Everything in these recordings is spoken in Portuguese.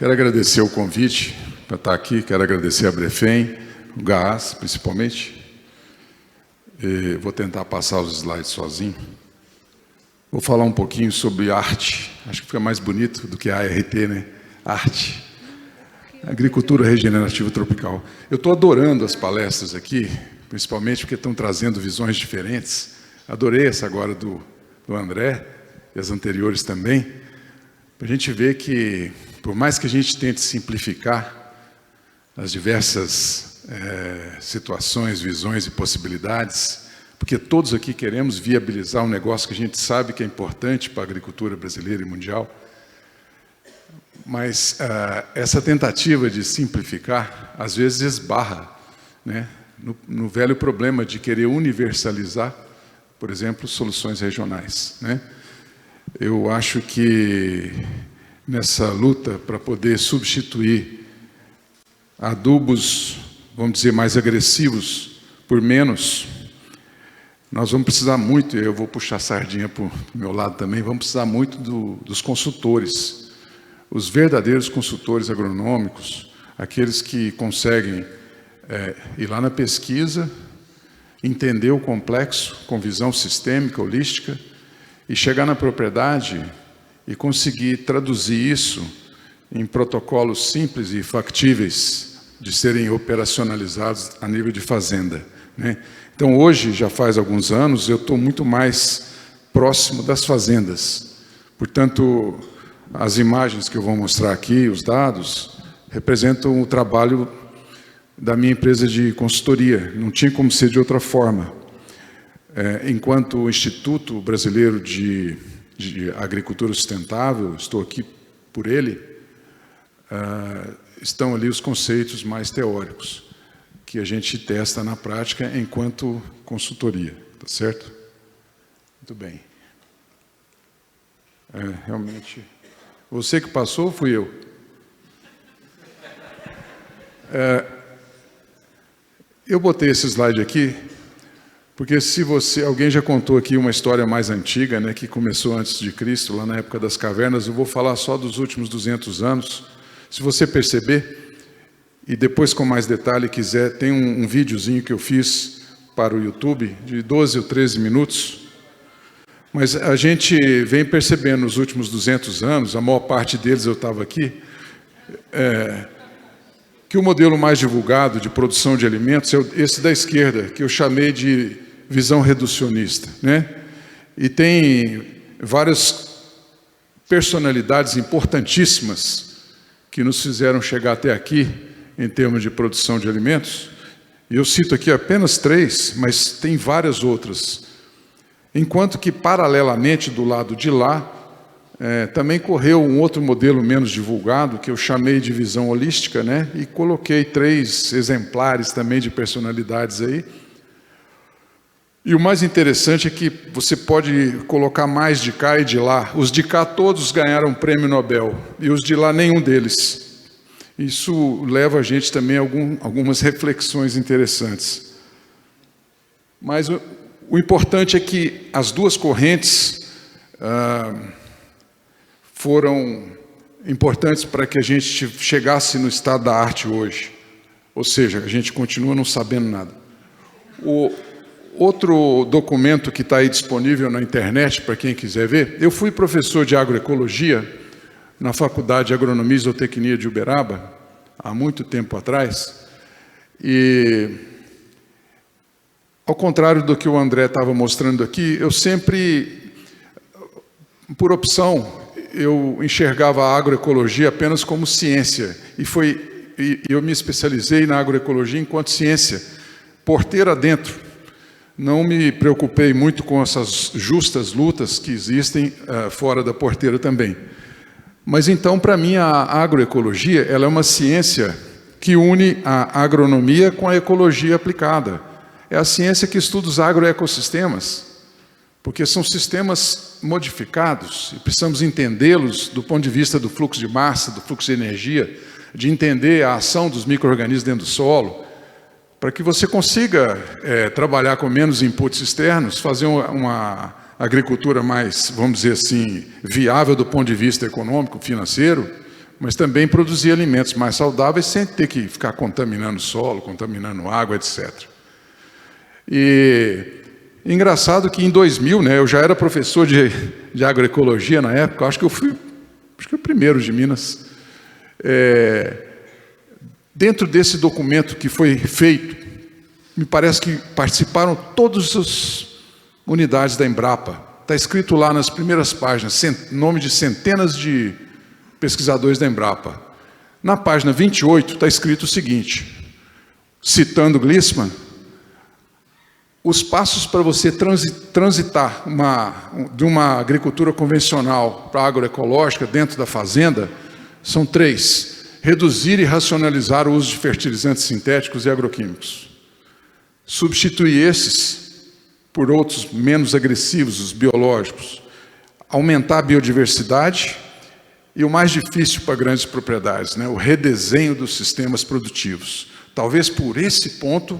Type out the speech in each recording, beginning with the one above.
Quero agradecer o convite para estar aqui, quero agradecer a Brefem, o GAAS, principalmente. Vou tentar passar os slides sozinho. Vou falar um pouquinho sobre arte, acho que fica mais bonito do que a ART, né? Arte. Agricultura regenerativa tropical. Eu estou adorando as palestras aqui, principalmente porque estão trazendo visões diferentes. Adorei essa agora do André, e as anteriores também, para a gente ver que, por mais que a gente tente simplificar as diversas situações, visões e possibilidades, porque todos aqui queremos viabilizar um negócio que a gente sabe que é importante para a agricultura brasileira e mundial, mas essa tentativa de simplificar, às vezes esbarra, né, no velho problema de querer universalizar, por exemplo, soluções regionais, né? Eu acho que nessa luta para poder substituir adubos, vamos dizer, mais agressivos por menos, nós vamos precisar muito, eu vou puxar a sardinha para o meu lado também, vamos precisar muito dos consultores, os verdadeiros consultores agronômicos, aqueles que conseguem ir lá na pesquisa, entender o complexo com visão sistêmica, holística, e chegar na propriedade e conseguir traduzir isso em protocolos simples e factíveis de serem operacionalizados a nível de fazenda, né? Então, hoje, já faz alguns anos, eu estou muito mais próximo das fazendas. Portanto, as imagens que eu vou mostrar aqui, os dados, representam o trabalho da minha empresa de consultoria. Não tinha como ser de outra forma. Enquanto o Instituto Brasileiro de Agricultura Sustentável, estou aqui por ele, estão ali os conceitos mais teóricos, que a gente testa na prática enquanto consultoria, tá certo? Muito bem. Realmente, você que passou ou fui eu? Eu botei esse slide aqui, porque se alguém já contou aqui uma história mais antiga, né, que começou antes de Cristo, lá na época das cavernas, eu vou falar só dos últimos 200 anos. Se você perceber, e depois com mais detalhe quiser, tem um videozinho que eu fiz para o YouTube, de 12 ou 13 minutos, mas a gente vem percebendo nos últimos 200 anos, a maior parte deles eu estava aqui, que o modelo mais divulgado de produção de alimentos é esse da esquerda, que eu chamei de visão reducionista, né? E tem várias personalidades importantíssimas que nos fizeram chegar até aqui em termos de produção de alimentos. E eu cito aqui apenas 3, mas tem várias outras. Enquanto que, paralelamente, do lado de lá, também correu um outro modelo menos divulgado, que eu chamei de visão holística, né? E coloquei 3 exemplares também de personalidades aí. E o mais interessante é que você pode colocar mais de cá e de lá. Os de cá todos ganharam o prêmio Nobel, e os de lá nenhum deles. Isso leva a gente também a algumas reflexões interessantes. Mas o importante é que as duas correntes foram importantes para que a gente chegasse no estado da arte hoje. Ou seja, a gente continua não sabendo nada. O outro documento que está aí disponível na internet, para quem quiser ver, eu fui professor de agroecologia na Faculdade de Agronomia e Zootecnia de Uberaba, há muito tempo atrás, e, ao contrário do que o André estava mostrando aqui, eu sempre, por opção, eu enxergava a agroecologia apenas como ciência, e eu me especializei na agroecologia enquanto ciência, porteira dentro. Não me preocupei muito com essas justas lutas que existem fora da porteira também. Mas então, para mim, a agroecologia ela é uma ciência que une a agronomia com a ecologia aplicada. É a ciência que estuda os agroecossistemas, porque são sistemas modificados e precisamos entendê-los do ponto de vista do fluxo de massa, do fluxo de energia, de entender a ação dos micro-organismos dentro do solo, para que você consiga trabalhar com menos inputs externos, fazer uma agricultura mais, vamos dizer assim, viável do ponto de vista econômico, financeiro, mas também produzir alimentos mais saudáveis sem ter que ficar contaminando o solo, contaminando água, etc. E engraçado que em 2000, né, eu já era professor de agroecologia na época, acho que eu fui o primeiro de Minas. Dentro desse documento que foi feito, me parece que participaram todas as unidades da Embrapa. Está escrito lá nas primeiras páginas, nome de centenas de pesquisadores da Embrapa. Na página 28 está escrito o seguinte, citando Glissman: os passos para você transitar de uma agricultura convencional para a agroecológica dentro da fazenda são 3. Reduzir e racionalizar o uso de fertilizantes sintéticos e agroquímicos. Substituir esses por outros menos agressivos, os biológicos. Aumentar a biodiversidade e o mais difícil para grandes propriedades, né, o redesenho dos sistemas produtivos. Talvez por esse ponto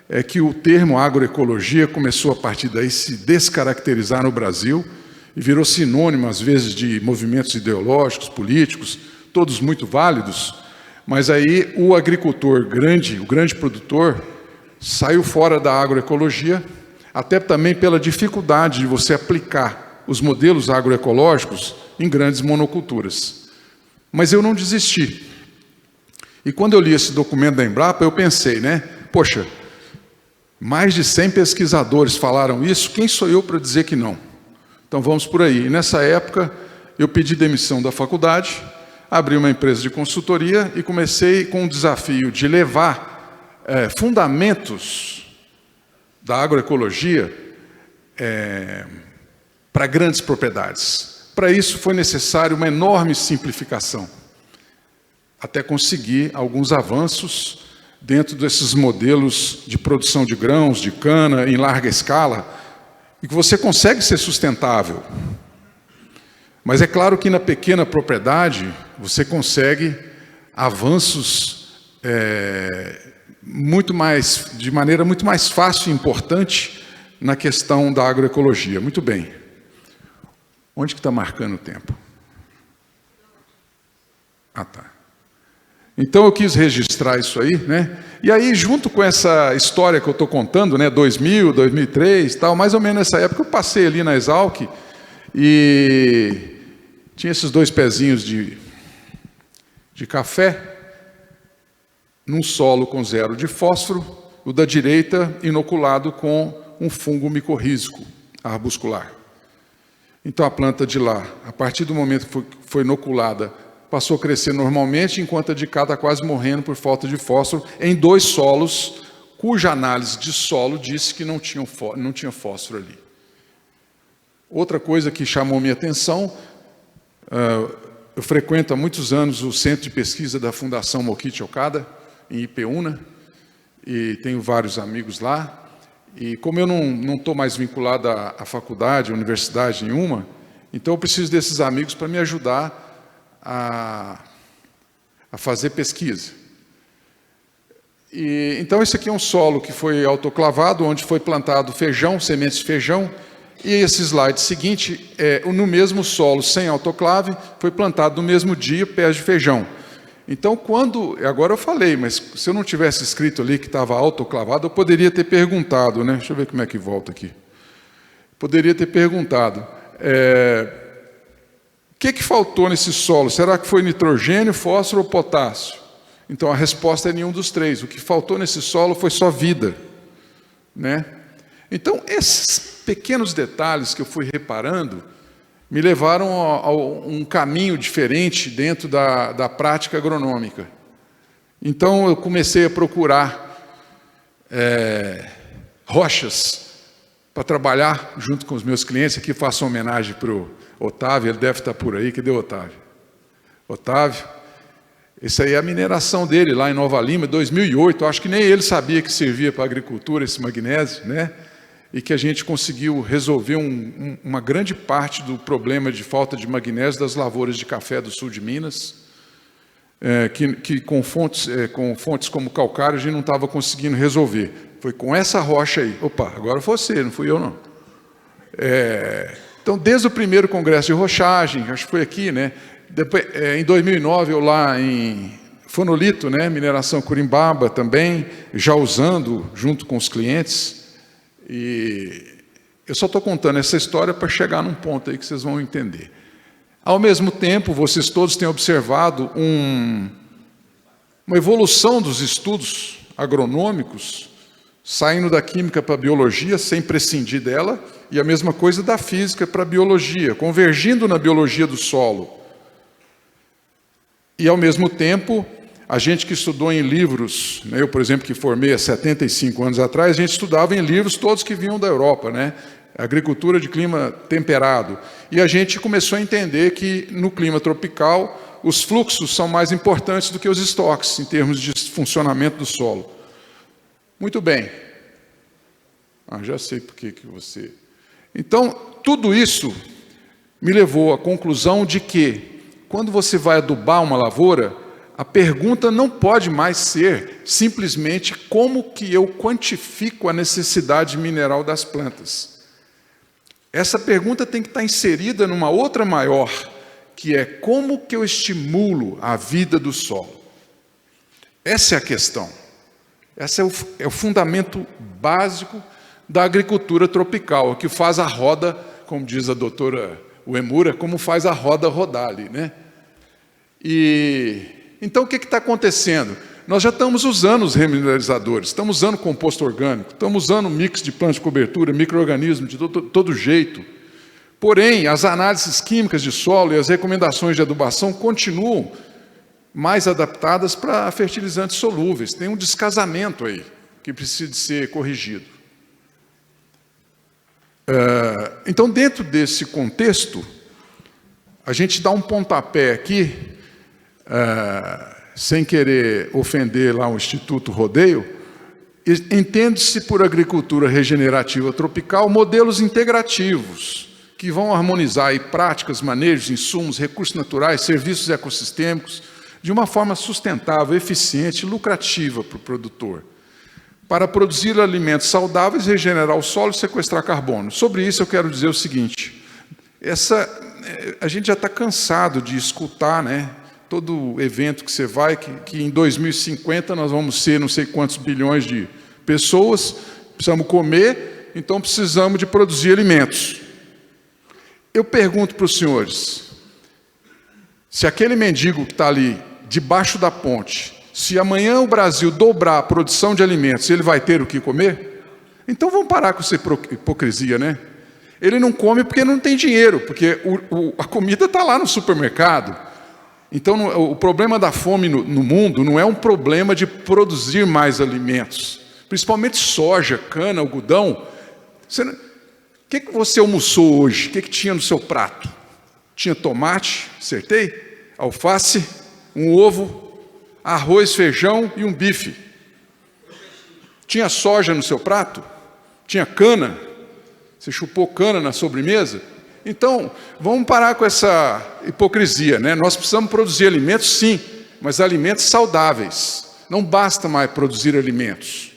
é que o termo agroecologia começou a partir daí se descaracterizar no Brasil e virou sinônimo, às vezes, de movimentos ideológicos, políticos, todos muito válidos, mas aí o agricultor grande, o grande produtor, saiu fora da agroecologia, até também pela dificuldade de você aplicar os modelos agroecológicos em grandes monoculturas. Mas eu não desisti. E quando eu li esse documento da Embrapa, eu pensei, né, poxa, mais de 100 pesquisadores falaram isso, quem sou eu para dizer que não? Então vamos por aí. E nessa época, eu pedi demissão da faculdade, abri uma empresa de consultoria e comecei com o desafio de levar fundamentos da agroecologia para grandes propriedades. Para isso foi necessário uma enorme simplificação, até conseguir alguns avanços dentro desses modelos de produção de grãos, de cana, em larga escala, e que você consegue ser sustentável. Mas é claro que na pequena propriedade você consegue avanços de maneira muito mais fácil e importante na questão da agroecologia. Muito bem. Onde que está marcando o tempo? Ah, tá. Então eu quis registrar isso aí, né? E aí, junto com essa história que eu estou contando, né, 2000, 2003, tal, mais ou menos nessa época, eu passei ali na Exalc e tinha esses 2 pezinhos de café num solo com 0 de fósforo, o da direita inoculado com um fungo micorrízico arbuscular. Então a planta de lá, a partir do momento que foi inoculada, passou a crescer normalmente, enquanto a de cá está quase morrendo por falta de fósforo, em 2 solos, cuja análise de solo disse que não tinha fósforo ali. Outra coisa que chamou minha atenção, eu frequento há muitos anos o centro de pesquisa da Fundação Mokichi Okada, em Ipeúna, e tenho vários amigos lá, e como eu não estou mais vinculado à faculdade, à universidade nenhuma, então eu preciso desses amigos para me ajudar a fazer pesquisa. Então esse aqui é um solo que foi autoclavado, onde foi plantado feijão, sementes de feijão, e esse slide seguinte, no mesmo solo, sem autoclave, foi plantado no mesmo dia pés de feijão. Então agora eu falei, mas se eu não tivesse escrito ali que estava autoclavado, eu poderia ter perguntado, né? Deixa eu ver como é que volta aqui. Poderia ter perguntado, o que faltou nesse solo? Será que foi nitrogênio, fósforo ou potássio? Então a resposta é nenhum dos 3. O que faltou nesse solo foi só vida, né? Então esses pequenos detalhes que eu fui reparando me levaram a um caminho diferente dentro da prática agronômica. Então eu comecei a procurar rochas para trabalhar junto com os meus clientes. Aqui faço uma homenagem para o Otávio, ele deve estar por aí. Cadê o Otávio? Otávio, esse aí é a mineração dele lá em Nova Lima, 2008. Eu acho que nem ele sabia que servia para a agricultura esse magnésio, né? E que a gente conseguiu resolver uma grande parte do problema de falta de magnésio das lavouras de café do sul de Minas, que com fontes como calcário a gente não estava conseguindo resolver. Foi com essa rocha aí. Opa, agora foi você, não fui eu não. Então, desde o primeiro congresso de rochagem, acho que foi aqui, né? Depois, em 2009, eu lá em Fonolito, né, mineração Curimbaba também, já usando junto com os clientes. E eu só estou contando essa história para chegar num ponto aí que vocês vão entender. Ao mesmo tempo, vocês todos têm observado uma evolução dos estudos agronômicos, saindo da química para a biologia, sem prescindir dela, e a mesma coisa da física para a biologia, convergindo na biologia do solo. E, ao mesmo tempo, a gente que estudou em livros, né, eu, por exemplo, que formei há 75 anos atrás, a gente estudava em livros todos que vinham da Europa, né? Agricultura de clima temperado. E a gente começou a entender que, no clima tropical, os fluxos são mais importantes do que os estoques, em termos de funcionamento do solo. Muito bem. Já sei por que você... Então, tudo isso me levou à conclusão de que, quando você vai adubar uma lavoura, a pergunta não pode mais ser simplesmente como que eu quantifico a necessidade mineral das plantas. Essa pergunta tem que estar inserida numa outra maior, que é como que eu estimulo a vida do solo. Essa é a questão. Esse é o fundamento básico da agricultura tropical, que faz a roda, como diz a doutora Uemura, como faz a roda rodar ali, né? Então, o que está acontecendo? Nós já estamos usando os remineralizadores, estamos usando composto orgânico, estamos usando mix de planta de cobertura, micro-organismos de todo jeito. Porém, as análises químicas de solo e as recomendações de adubação continuam mais adaptadas para fertilizantes solúveis. Tem um descasamento aí que precisa ser corrigido. Então, dentro desse contexto, a gente dá um pontapé aqui, sem querer ofender lá o Instituto Rodeio, entende-se por agricultura regenerativa tropical modelos integrativos, que vão harmonizar aí práticas, manejos, insumos, recursos naturais, serviços ecossistêmicos, de uma forma sustentável, eficiente e lucrativa para o produtor, para produzir alimentos saudáveis, regenerar o solo e sequestrar carbono. Sobre isso eu quero dizer o seguinte, a gente já está cansado de escutar, né, todo evento que você vai, que em 2050 nós vamos ser não sei quantos bilhões de pessoas, precisamos comer, então precisamos de produzir alimentos. Eu pergunto para os senhores, se aquele mendigo que está ali, debaixo da ponte, se amanhã o Brasil dobrar a produção de alimentos, ele vai ter o que comer? Então vamos parar com essa hipocrisia, né? Ele não come porque não tem dinheiro, porque a comida está lá no supermercado. Então o problema da fome no mundo não é um problema de produzir mais alimentos, principalmente soja, cana, algodão. O que você almoçou hoje? O que tinha no seu prato? Tinha tomate, acertei? Alface, um ovo, arroz, feijão e um bife. Tinha soja no seu prato? Tinha cana? Você chupou cana na sobremesa? Então, vamos parar com essa hipocrisia, né? Nós precisamos produzir alimentos, sim, mas alimentos saudáveis. Não basta mais produzir alimentos.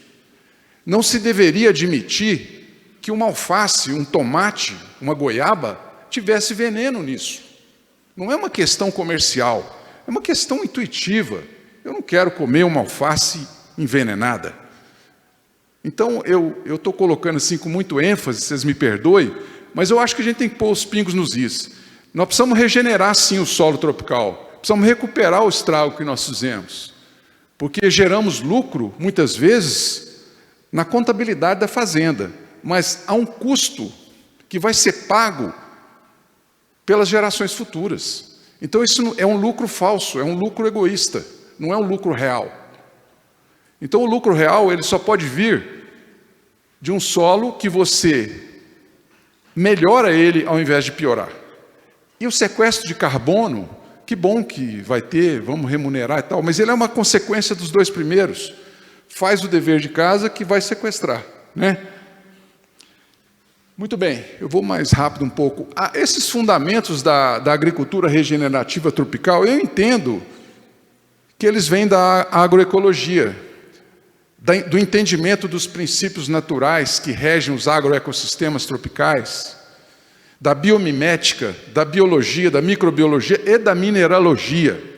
Não se deveria admitir que uma alface, um tomate, uma goiaba, tivesse veneno nisso. Não é uma questão comercial, é uma questão intuitiva. Eu não quero comer uma alface envenenada. Então, eu estou colocando assim com muito ênfase, vocês me perdoem, mas eu acho que a gente tem que pôr os pingos nos is. Nós precisamos regenerar, sim, o solo tropical. Precisamos recuperar o estrago que nós fizemos. Porque geramos lucro, muitas vezes, na contabilidade da fazenda. Mas há um custo que vai ser pago pelas gerações futuras. Então, isso é um lucro falso, é um lucro egoísta, não é um lucro real. Então, o lucro real ele só pode vir de um solo que você melhora ele ao invés de piorar. E o sequestro de carbono, que bom que vai ter, vamos remunerar e tal, mas ele é uma consequência dos dois primeiros. Faz o dever de casa que vai sequestrar, né? Muito bem, eu vou mais rápido um pouco. Esses fundamentos da agricultura regenerativa tropical, eu entendo que eles vêm da agroecologia, do entendimento dos princípios naturais que regem os agroecossistemas tropicais. da biomimética, da biologia, da microbiologia e da mineralogia.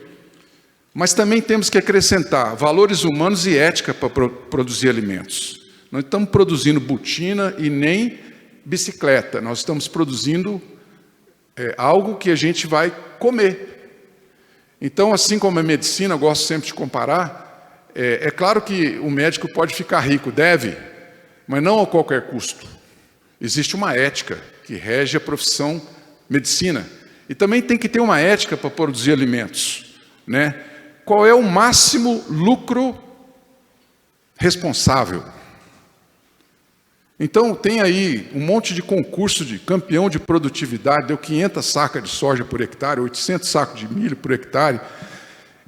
Mas também temos que acrescentar valores humanos e ética para produzir alimentos. Não estamos produzindo botina e nem bicicleta, nós estamos produzindo algo que a gente vai comer. Então, assim como a medicina, eu gosto sempre de comparar, é claro que o médico pode ficar rico, deve, mas não a qualquer custo. Existe uma ética que rege a profissão medicina. E também tem que ter uma ética para produzir alimentos, né? Qual é o máximo lucro responsável? Então, tem aí um monte de concurso de campeão de produtividade, deu 500 sacas de soja por hectare, 800 sacos de milho por hectare.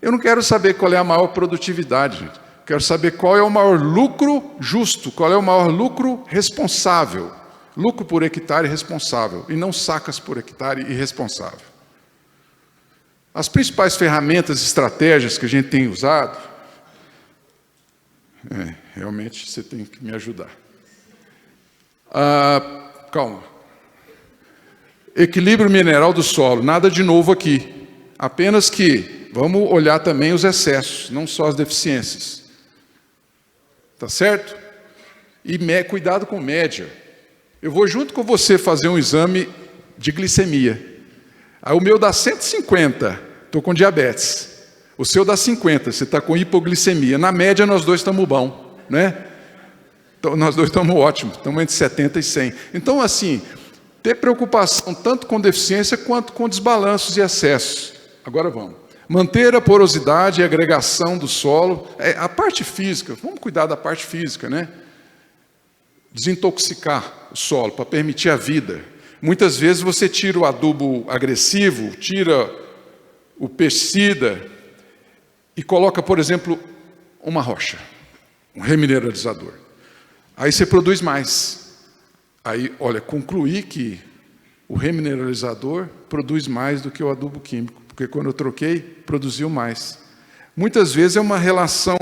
Eu não quero saber qual é a maior produtividade, gente. Quero saber qual é o maior lucro justo, qual é o maior lucro responsável. Lucro por hectare responsável, e não sacas por hectare irresponsável. As principais ferramentas e estratégias que a gente tem usado, realmente você tem que me ajudar. Calma. Equilíbrio mineral do solo, nada de novo aqui. Apenas que vamos olhar também os excessos, não só as deficiências. Tá certo? E cuidado com média. Eu vou junto com você fazer um exame de glicemia. Aí o meu dá 150, estou com diabetes. O seu dá 50, você está com hipoglicemia. Na média, nós dois estamos bom, né? Então, nós dois estamos ótimos, estamos entre 70 e 100. Então, assim, ter preocupação tanto com deficiência quanto com desbalanços e excessos. Agora vamos. Manter a porosidade e agregação do solo. A parte física, vamos cuidar da parte física, né? Desintoxicar o solo para permitir a vida. Muitas vezes você tira o adubo agressivo, tira o pesticida e coloca, por exemplo, uma rocha, um remineralizador. Aí você produz mais. Aí, olha, concluí que o remineralizador produz mais do que o adubo químico, porque quando eu troquei, produziu mais. Muitas vezes é uma relação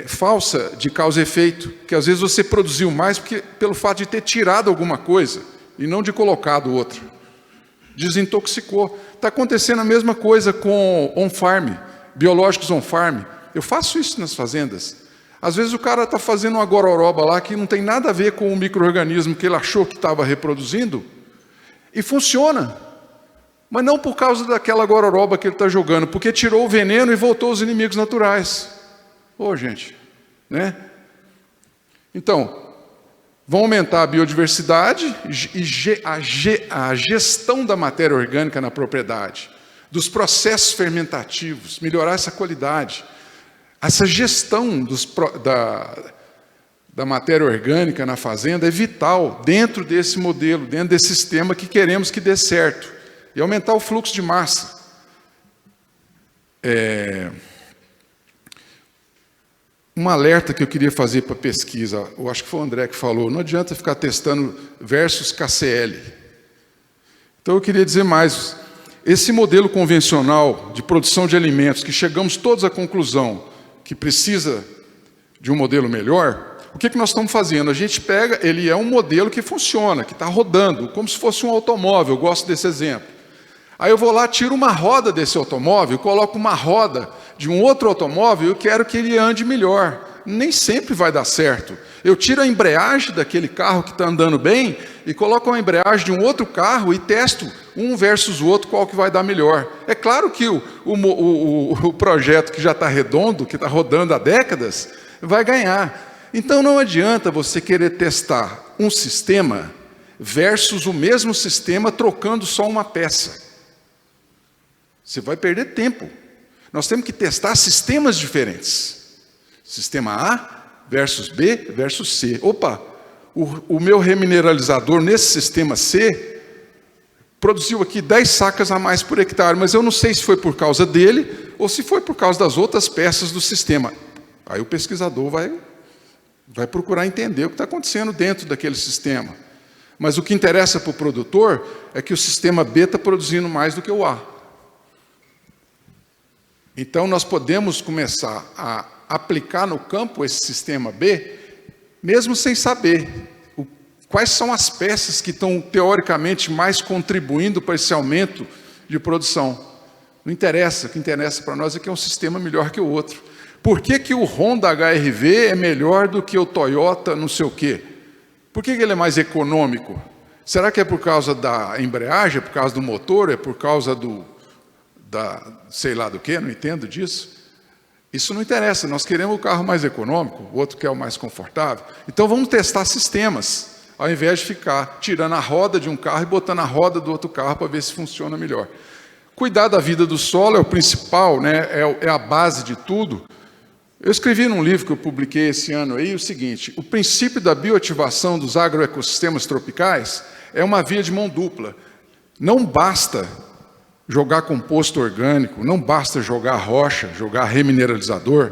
falsa de causa e efeito, que às vezes você produziu mais pelo fato de ter tirado alguma coisa e não de colocado outra. Desintoxicou. Está acontecendo a mesma coisa com on-farm, biológicos on-farm. Eu faço isso nas fazendas. Às vezes o cara está fazendo uma gororoba lá que não tem nada a ver com o micro-organismo que ele achou que estava reproduzindo e funciona. Mas não por causa daquela gororoba que ele está jogando, porque tirou o veneno e voltou aos inimigos naturais. Gente, né? Então, vão aumentar a biodiversidade e a gestão da matéria orgânica na propriedade, dos processos fermentativos, melhorar essa qualidade. Essa gestão da matéria orgânica na fazenda é vital dentro desse modelo, dentro desse sistema que queremos que dê certo. E aumentar o fluxo de massa. Um alerta que eu queria fazer para a pesquisa, eu acho que foi o André que falou, não adianta ficar testando versus KCl. Então eu queria dizer mais, esse modelo convencional de produção de alimentos, que chegamos todos à conclusão que precisa de um modelo melhor, o que nós estamos fazendo? A gente pega, ele é um modelo que funciona, que está rodando, como se fosse um automóvel, eu gosto desse exemplo. Aí eu vou lá, tiro uma roda desse automóvel, coloco uma roda de um outro automóvel e eu quero que ele ande melhor. Nem sempre vai dar certo. Eu tiro a embreagem daquele carro que está andando bem e coloco a embreagem de um outro carro e testo um versus o outro qual que vai dar melhor. É claro que o projeto que já está redondo, que está rodando há décadas, vai ganhar. Então não adianta você querer testar um sistema versus o mesmo sistema trocando só uma peça. Você vai perder tempo. Nós temos que testar sistemas diferentes. Sistema A versus B versus C. Opa, o meu remineralizador nesse sistema C produziu aqui 10 sacas a mais por hectare, mas eu não sei se foi por causa dele ou se foi por causa das outras peças do sistema. Aí o pesquisador vai procurar entender o que está acontecendo dentro daquele sistema. Mas o que interessa para o produtor é que o sistema B está produzindo mais do que o A. Então, nós podemos começar a aplicar no campo esse sistema B, mesmo sem saber Quais são as peças que estão, teoricamente, mais contribuindo para esse aumento de produção? Não interessa, o que interessa para nós é que é um sistema melhor que o outro. Por que que o Honda HR-V é melhor do que o Toyota não sei o quê? Por que que ele é mais econômico? Será que é por causa da embreagem, é por causa do motor, é por causa sei lá do quê? Não entendo disso. Isso não interessa, nós queremos o carro mais econômico, o outro quer o mais confortável. Então vamos testar sistemas, ao invés de ficar tirando a roda de um carro e botando a roda do outro carro para ver se funciona melhor. Cuidar da vida do solo é o principal, né? É a base de tudo. Eu escrevi num livro que eu publiquei esse ano aí o seguinte: o princípio da bioativação dos agroecossistemas tropicais é uma via de mão dupla. Não basta jogar composto orgânico, não basta jogar rocha, jogar remineralizador.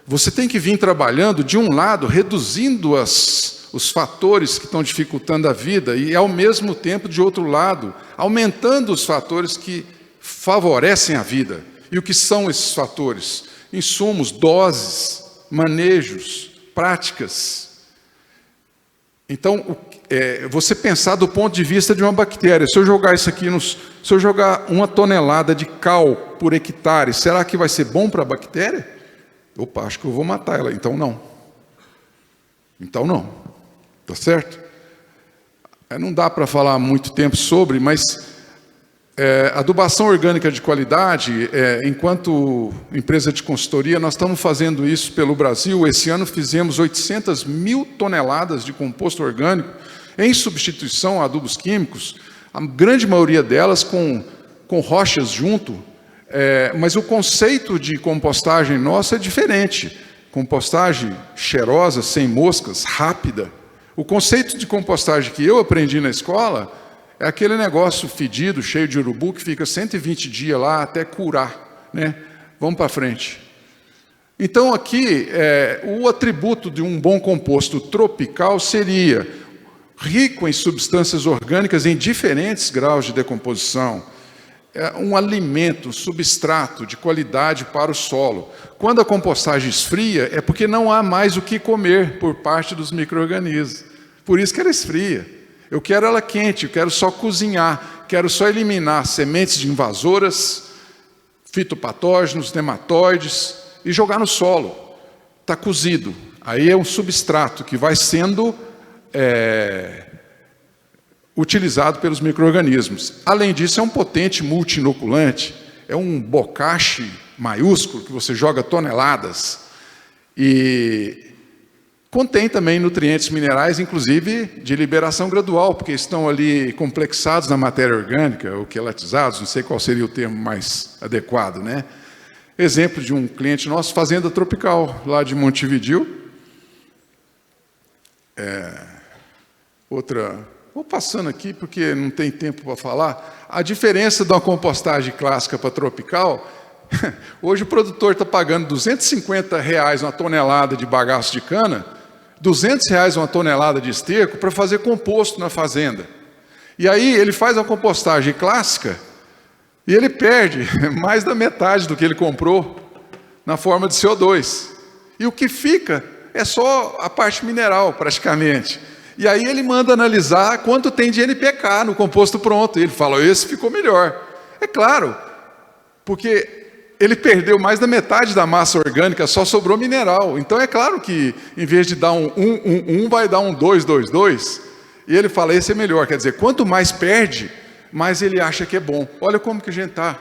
Você tem que vir trabalhando, de um lado, reduzindo os fatores que estão dificultando a vida e, ao mesmo tempo, de outro lado, aumentando os fatores que favorecem a vida. E o que são esses fatores? Insumos, doses, manejos, práticas. Então, você pensar do ponto de vista de uma bactéria. Se eu jogar isso aqui, se eu jogar 1 tonelada de cal por hectare, será que vai ser bom para a bactéria? Opa, acho que eu vou matar ela. Então não. Então não. Tá certo? Não dá para falar muito tempo sobre, mas adubação orgânica de qualidade, enquanto empresa de consultoria, nós estamos fazendo isso pelo Brasil. Esse ano fizemos 800 mil toneladas de composto orgânico em substituição a adubos químicos, a grande maioria delas com rochas junto, mas o conceito de compostagem nossa é diferente. Compostagem cheirosa, sem moscas, rápida. O conceito de compostagem que eu aprendi na escola é aquele negócio fedido, cheio de urubu, que fica 120 dias lá até curar, né? Vamos para frente. Então, aqui, o atributo de um bom composto tropical seria rico em substâncias orgânicas em diferentes graus de decomposição, um alimento, um substrato de qualidade para o solo. Quando a compostagem esfria, é porque não há mais o que comer por parte dos micro-organismos. Por isso que ela esfria. Eu quero ela quente, eu quero só cozinhar, quero só eliminar sementes de invasoras, fitopatógenos, nematóides e jogar no solo. Está cozido. Aí é um substrato que vai sendo utilizado pelos micro-organismos. Além disso, é um potente multi-inoculante, é um bocache maiúsculo que você joga toneladas e contém também nutrientes minerais, inclusive de liberação gradual, porque estão ali complexados na matéria orgânica, ou quelatizados, não sei qual seria o termo mais adequado, né? Exemplo de um cliente nosso, fazenda tropical, lá de Montevideo. Vou passando aqui, porque não tem tempo para falar. A diferença de uma compostagem clássica para tropical, hoje o produtor está pagando R$250 uma tonelada de bagaço de cana, R$200 uma tonelada de esterco para fazer composto na fazenda. E aí ele faz a compostagem clássica e ele perde mais da metade do que ele comprou na forma de CO2. E o que fica é só a parte mineral, praticamente. E aí ele manda analisar quanto tem de NPK no composto pronto. E ele fala, esse ficou melhor. É claro, porque ele perdeu mais da metade da massa orgânica, só sobrou mineral. Então é claro que, em vez de dar um vai dar um 2, 2, 2. E ele fala, esse é melhor. Quer dizer, quanto mais perde, mais ele acha que é bom. Olha como que a gente está.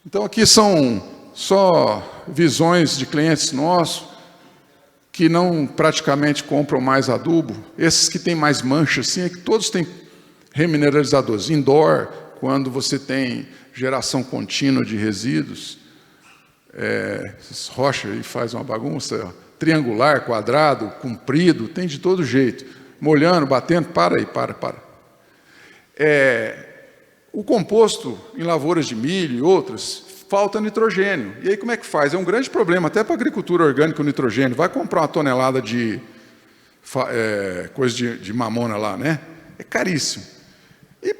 Então aqui são só visões de clientes nossos que não praticamente compram mais adubo. Esses que têm mais manchas, assim, é que todos têm remineralizadores. Indoor, quando você tem geração contínua de resíduos, rocha aí faz uma bagunça, triangular, quadrado, comprido, tem de todo jeito, molhando, batendo, para aí, para. O composto em lavouras de milho e outras, falta nitrogênio. E aí como é que faz? É um grande problema, até para a agricultura orgânica, o nitrogênio. Vai comprar uma tonelada de coisa de mamona lá, né? É caríssimo. E,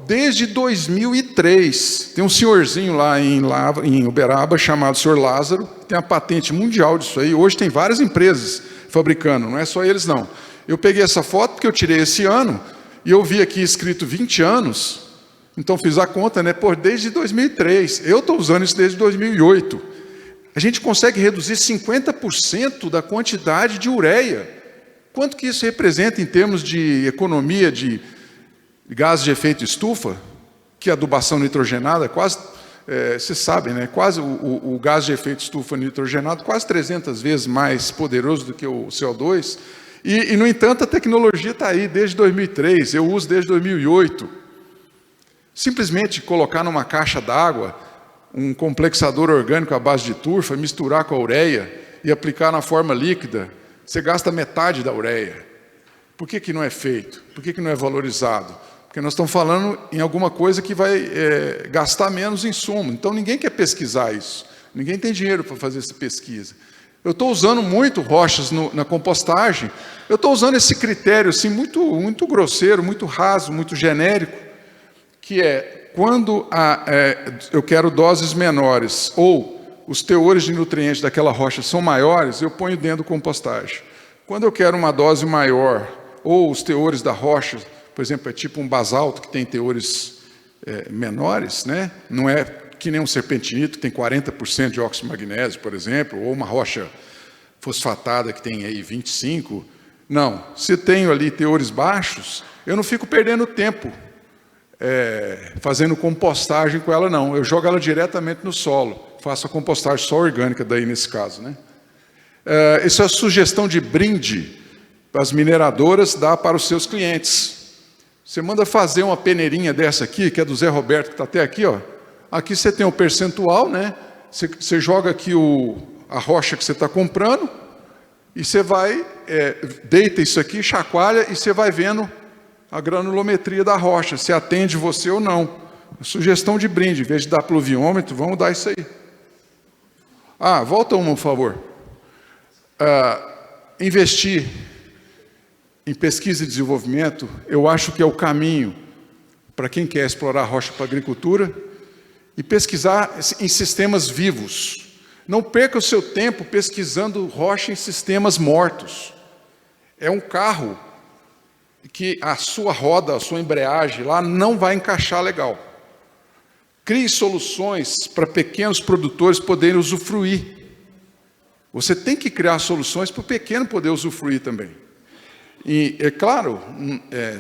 desde 2003, tem um senhorzinho lá em Uberaba, chamado senhor Lázaro, tem a patente mundial disso aí. Hoje tem várias empresas fabricando, não é só eles não. Eu peguei essa foto porque eu tirei esse ano, e eu vi aqui escrito 20 anos, então fiz a conta, né? Desde 2003. Eu estou usando isso desde 2008. A gente consegue reduzir 50% da quantidade de ureia. Quanto que isso representa em termos de economia de gases de efeito estufa? Que a adubação nitrogenada, quase, vocês sabem, né? Quase o gás de efeito estufa nitrogenado, quase 300 vezes mais poderoso do que o CO2. E, no entanto, a tecnologia está aí desde 2003, eu uso desde 2008. Simplesmente colocar numa caixa d'água um complexador orgânico à base de turfa, misturar com a ureia e aplicar na forma líquida, você gasta metade da ureia. Por que não é feito? Por que não é valorizado? Porque nós estamos falando em alguma coisa que vai gastar menos insumo. Então, ninguém quer pesquisar isso. Ninguém tem dinheiro para fazer essa pesquisa. Eu estou usando muito rochas na compostagem. Eu estou usando esse critério assim, muito grosseiro, muito raso, muito genérico, que é quando eu quero doses menores ou os teores de nutrientes daquela rocha são maiores, eu ponho dentro do compostagem. Quando eu quero uma dose maior ou os teores da rocha, por exemplo, é tipo um basalto que tem teores menores, né? Não é que nem um serpentinito, que tem 40% de óxido de magnésio, por exemplo, ou uma rocha fosfatada que tem aí 25%. Não, se tenho ali teores baixos, eu não fico perdendo tempo fazendo compostagem com ela, não. Eu jogo ela diretamente no solo, faço a compostagem só orgânica daí nesse caso, né? Isso é sugestão de brinde para as mineradoras dar para os seus clientes. Você manda fazer uma peneirinha dessa aqui, que é do Zé Roberto, que está até aqui, ó. Aqui você tem o percentual, né? Você joga aqui a rocha que você está comprando e você vai, deita isso aqui, chacoalha e você vai vendo a granulometria da rocha, se atende você ou não. Sugestão de brinde, em vez de dar pluviômetro, vamos dar isso aí. Volta uma, por favor. Investir em pesquisa e desenvolvimento, eu acho que é o caminho para quem quer explorar rocha para agricultura e pesquisar em sistemas vivos. Não perca o seu tempo pesquisando rocha em sistemas mortos. É um carro que a sua roda, a sua embreagem lá não vai encaixar legal. Crie soluções para pequenos produtores poderem usufruir. Você tem que criar soluções para o pequeno poder usufruir também. E, é claro,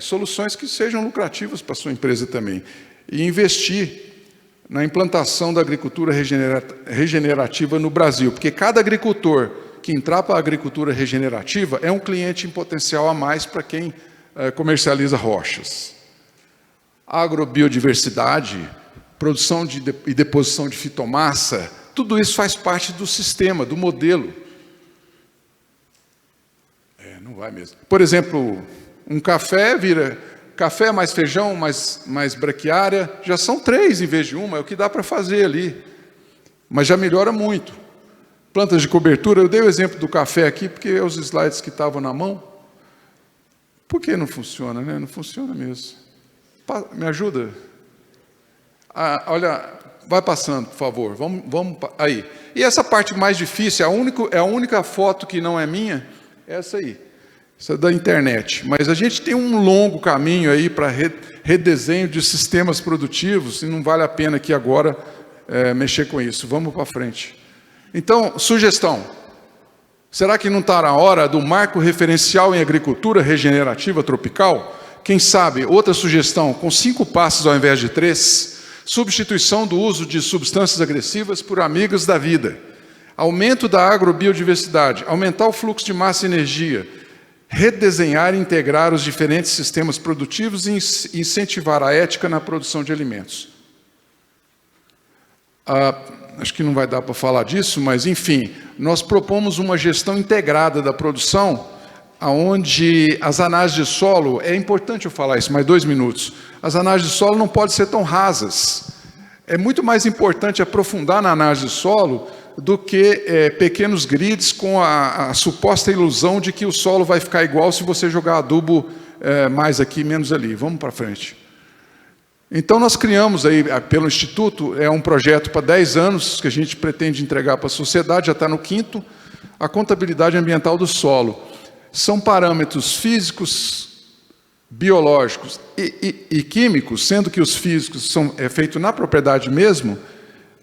soluções que sejam lucrativas para a sua empresa também. E investir na implantação da agricultura regenerativa no Brasil, porque cada agricultor que entrar para a agricultura regenerativa é um cliente em potencial a mais para quem comercializa rochas. Agrobiodiversidade, produção e deposição de fitomassa, tudo isso faz parte do sistema, do modelo. Não vai mesmo. Por exemplo, um café vira café mais feijão, mais braquiária, já são 3 em vez de uma, é o que dá para fazer ali. Mas já melhora muito. Plantas de cobertura, eu dei o exemplo do café aqui, porque é os slides que estavam na mão. Por que não funciona, né? Não funciona mesmo. Me ajuda? Olha, vai passando, por favor. Vamos aí. E essa parte mais difícil, a única foto que não é minha, é essa aí. Essa é da internet. Mas a gente tem um longo caminho aí para redesenho de sistemas produtivos e não vale a pena aqui agora mexer com isso. Vamos para frente. Então, sugestão. Será que não está na hora do marco referencial em agricultura regenerativa tropical? Quem sabe, outra sugestão, com 5 passos ao invés de 3, substituição do uso de substâncias agressivas por amigas da vida, aumento da agrobiodiversidade, aumentar o fluxo de massa e energia, redesenhar e integrar os diferentes sistemas produtivos e incentivar a ética na produção de alimentos. Acho que não vai dar para falar disso, mas, enfim, nós propomos uma gestão integrada da produção, onde as análises de solo, é importante eu falar isso, mais 2 minutos, as análises de solo não podem ser tão rasas. É muito mais importante aprofundar na análise de solo do que pequenos grids com a suposta ilusão de que o solo vai ficar igual se você jogar adubo mais aqui, menos ali. Vamos para frente. Então nós criamos aí, pelo Instituto, um projeto para 10 anos, que a gente pretende entregar para a sociedade, já está no 5º, a contabilidade ambiental do solo. São parâmetros físicos, biológicos e químicos, sendo que os físicos é feito na propriedade mesmo,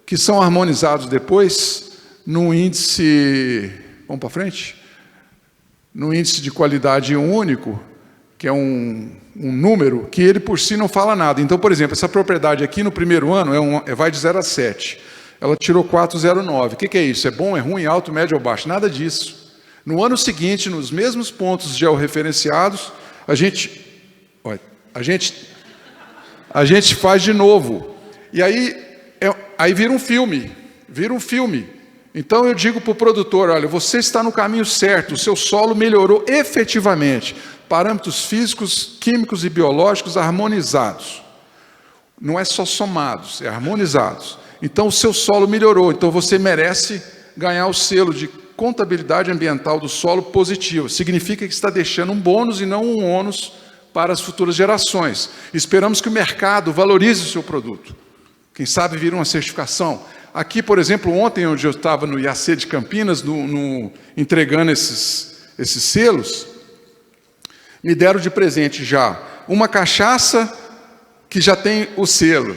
que são harmonizados depois no índice, vamos para frente? No índice de qualidade único, que é um número que ele por si não fala nada. Então, por exemplo, essa propriedade aqui no primeiro ano vai de 0 a 7. Ela tirou 4,09. O que é isso? É bom, é ruim, alto, médio ou baixo? Nada disso. No ano seguinte, nos mesmos pontos georreferenciados, a gente faz de novo. E aí vira um filme. Então eu digo para o produtor, olha, você está no caminho certo, o seu solo melhorou efetivamente. Parâmetros físicos, químicos e biológicos harmonizados. Não é só somados, é harmonizados. Então o seu solo melhorou, então você merece ganhar o selo de contabilidade ambiental do solo positivo. Significa que está deixando um bônus e não um ônus para as futuras gerações. Esperamos que o mercado valorize o seu produto. Quem sabe vira uma certificação. Aqui, por exemplo, ontem, onde eu estava no IAC de Campinas, entregando esses selos, me deram de presente já uma cachaça que já tem o selo,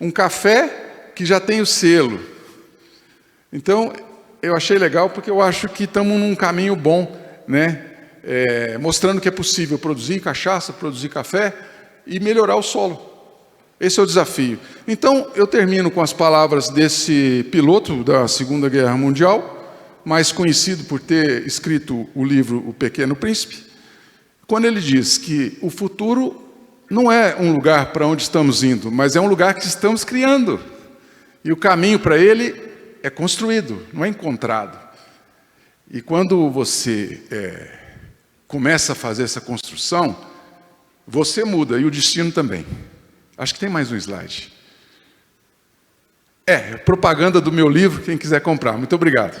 um café que já tem o selo. Então, eu achei legal porque eu acho que estamos num caminho bom, né? Mostrando que é possível produzir cachaça, produzir café e melhorar o solo. Esse é o desafio. Então, eu termino com as palavras desse piloto da Segunda Guerra Mundial, mais conhecido por ter escrito o livro O Pequeno Príncipe, quando ele diz que o futuro não é um lugar para onde estamos indo, mas é um lugar que estamos criando. E o caminho para ele é construído, não é encontrado. E quando você começa a fazer essa construção, você muda e o destino também. Acho que tem mais um slide. Propaganda do meu livro, quem quiser comprar. Muito obrigado.